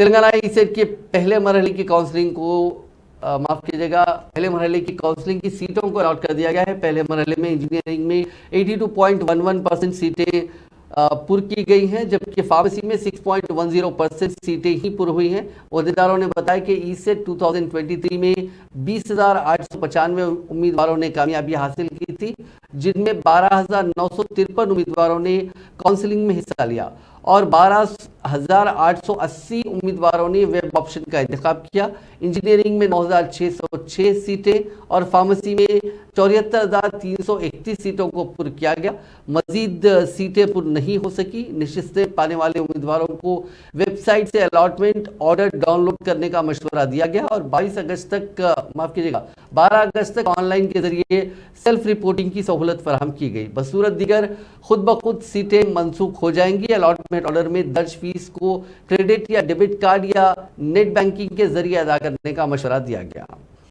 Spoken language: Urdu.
تلنگانہ ای سیٹ کے پہلے مرحلے کی کاؤنسلنگ کو معاف کیجیے گا پہلے مرحلے کی کاؤنسلنگ کی سیٹوں کو الاٹ کر دیا گیا ہے۔ پہلے مرحلے میں انجینئرنگ میں 82.11% سیٹیں پر کی گئی ہیں، جبکہ فارمیسی میں 6.10% سیٹیں ہی پر ہوئی ہیں۔ عہدیداروں نے بتایا کہ ای سیٹ 2023 میں 20,895 امیدواروں نے کامیابی حاصل کی تھی، جن میں 12,953 امیدواروں نے کاؤنسلنگ میں حصہ لیا اور 12,880 امیدواروں نے ویب آپشن کا انتخاب کیا۔ انجینئرنگ میں 9,606 سیٹیں اور فارمیسی میں 74,331 سیٹوں کو پر کیا گیا۔ مزید سیٹیں پر نہیں ہو سکی۔ نشستیں پانے والے امیدواروں کو ویب سائٹ سے الاٹمنٹ آرڈر ڈاؤن لوڈ کرنے کا مشورہ دیا گیا اور 12 اگست تک آن لائن کے ذریعے سیلف رپورٹنگ کی سہولت فراہم کی گئی۔ بصورت دیگر خود بخود سیٹیں منسوخ ہو جائیں گی۔ الاٹمنٹ آرڈر میں درج فیس کو کریڈٹ یا ڈیبٹ کارڈ یا نیٹ بینکنگ کے ذریعے ادا کرنے کا مشورہ دیا گیا۔